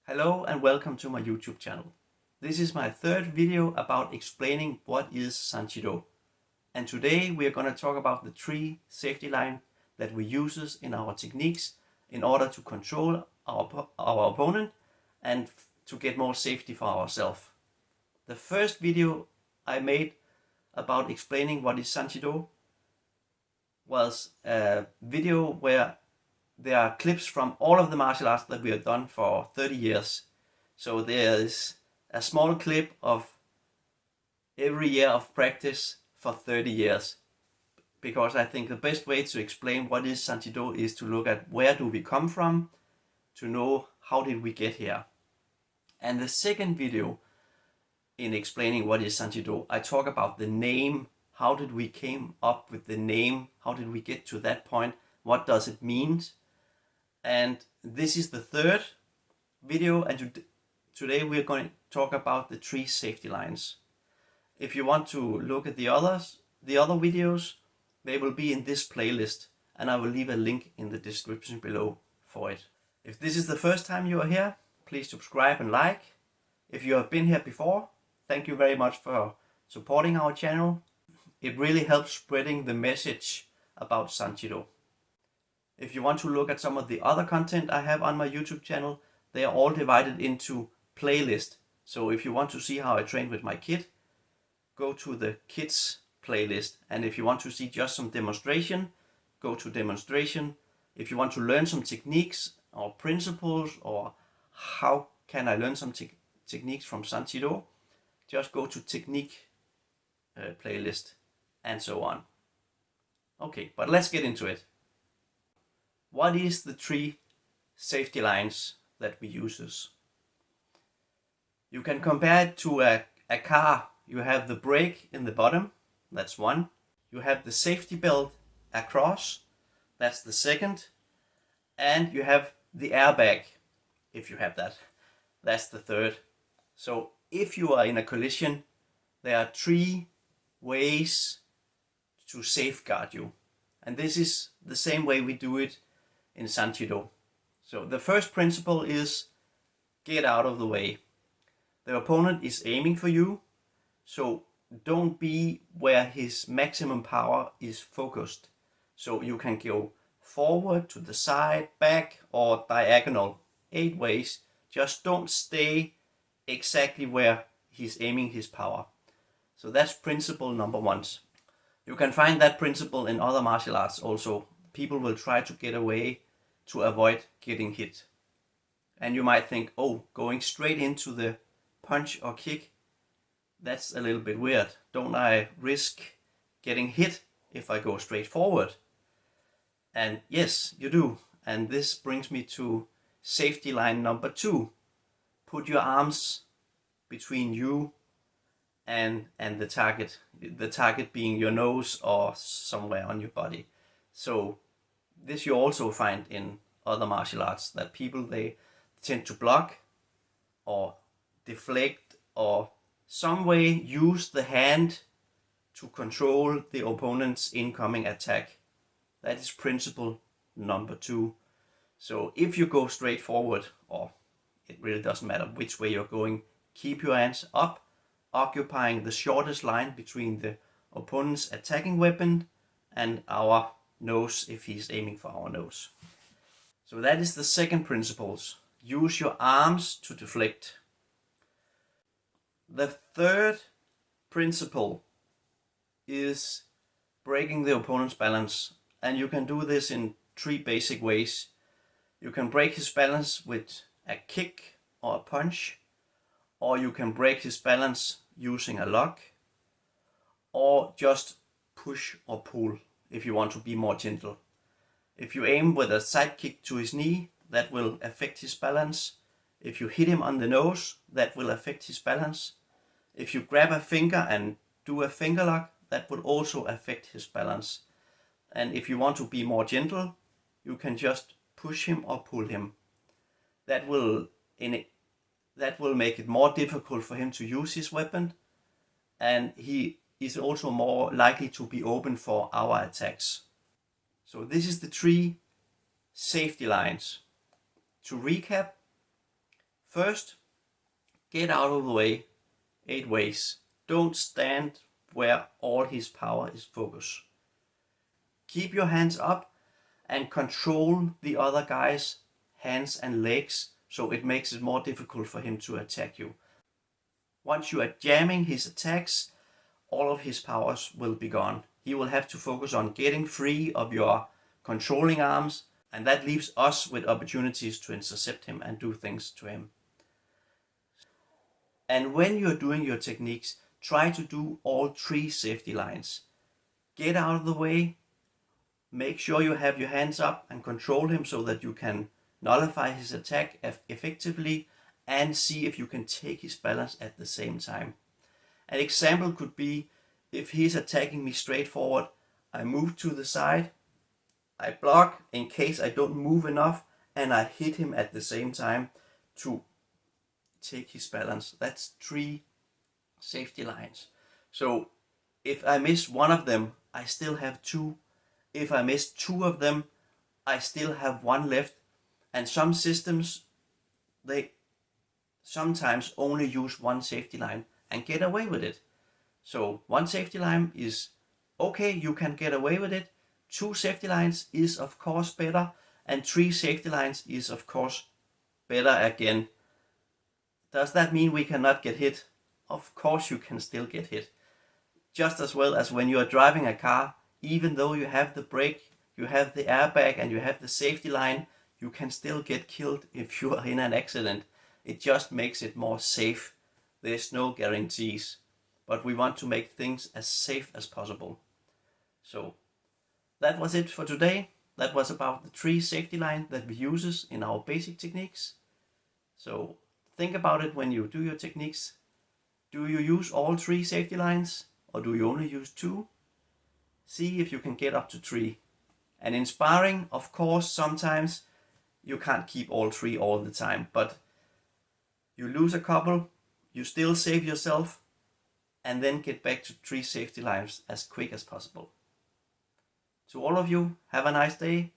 Hello and welcome to my YouTube channel. This is my third video about explaining what is San Chi Dao. And today we are going to talk about the 3 safety lines that we use in our techniques in order to control our opponent and to get more safety for ourselves. The first video I made about explaining what is San Chi Dao was a video where there are clips from all of the martial arts that we have done for 30 years. So there is a small clip of every year of practice for 30 years. Because I think the best way to explain what is San Chi Dao is to look at where do we come from, to know how did we get here. And the second video in explaining what is San Chi Dao, I talk about the name. How did we came up with the name? How did we get to that point? What does it mean? And this is the third video, and today we're going to talk about the 3 safety lines. If you want to look at the other videos, they will be in this playlist, and I will leave a link in the description below for it. If this is the first time you are here, please subscribe and like. If you have been here before, thank you very much for supporting our channel. It really helps spreading the message about San Chi Dao. If you want to look at some of the other content I have on my YouTube channel, they are all divided into playlists. So if you want to see how I train with my kid, go to the kids playlist. And if you want to see just some demonstration, go to demonstration. If you want to learn some techniques or principles, or how can I learn some techniques from San Chi Dao, just go to technique playlist and so on. Okay, but let's get into it. What is the 3 safety lines that we use? You can compare it to a car. You have the brake in the bottom, that's one. You have the safety belt across, that's the second. And you have the airbag, if you have that, that's the third. So if you are in a collision, there are 3 ways to safeguard you. And this is the same way we do it in San Chi Dao. So the first principle is get out of the way. The opponent is aiming for you, so don't be where his maximum power is focused. So you can go forward, to the side, back, or diagonal, 8 ways. Just don't stay exactly where he's aiming his power. So that's principle number 1. You can find that principle in other martial arts also. People will try to get away to avoid getting hit. And you might think, oh, going straight into the punch or kick, that's a little bit weird. Don't I risk getting hit if I go straight forward? And yes, you do. And this brings me to safety line number 2. Put your arms between you and the target being your nose or somewhere on your body. So this you also find in other martial arts, that people, they tend to block or deflect or some way use the hand to control the opponent's incoming attack. That is principle number 2. So if you go straight forward, or it really doesn't matter which way you're going, keep your hands up, occupying the shortest line between the opponent's attacking weapon and our nose if he's aiming for our nose. So that is the second principle. Use your arms to deflect. The third principle is breaking the opponent's balance. And you can do this in 3 basic ways. You can break his balance with a kick or a punch, or you can break his balance using a lock, or just push or pull if you want to be more gentle. If you aim with a side kick to his knee, that will affect his balance. If you hit him on the nose, that will affect his balance. If you grab a finger and do a finger lock, that will also affect his balance. And if you want to be more gentle, you can just push him or pull him. That will make it more difficult for him to use his weapon, and he is also more likely to be open for our attacks. So this is the 3 safety lines. To recap, First, get out of the way 8 ways. Don't stand where all his power is focused. Keep your hands up and control the other guy's hands and legs so it makes it more difficult for him to attack you. Once you are jamming his attacks, all of his powers will be gone. He will have to focus on getting free of your controlling arms, and that leaves us with opportunities to intercept him and do things to him. And when you're doing your techniques, try to do all 3 safety lines. Get out of the way, make sure you have your hands up and control him so that you can nullify his attack effectively, and see if you can take his balance at the same time. An example could be, if he's attacking me straight forward, I move to the side, I block in case I don't move enough, and I hit him at the same time to take his balance. That's 3 safety lines. So if I miss one of them, I still have 2. If I miss 2 of them, I still have 1 left. And some systems, they sometimes only use 1 safety line and get away with it. So 1 safety line is okay, you can get away with it. 2 safety lines is of course better, and 3 safety lines is of course better again. Does that mean we cannot get hit? Of course you can still get hit. Just as well as when you are driving a car, even though you have the brake, you have the airbag, and you have the safety line, you can still get killed if you are in an accident. It just makes it more safe. There's no guarantees, but we want to make things as safe as possible. So that was it for today. That was about the 3 safety lines that we use in our basic techniques. So think about it when you do your techniques. Do you use all 3 safety lines, or do you only use 2? See if you can get up to 3. And in sparring, of course, sometimes you can't keep all 3 all the time, but you lose a couple, you still save yourself, and then get back to 3 safety lines as quick as possible. To all of you, have a nice day.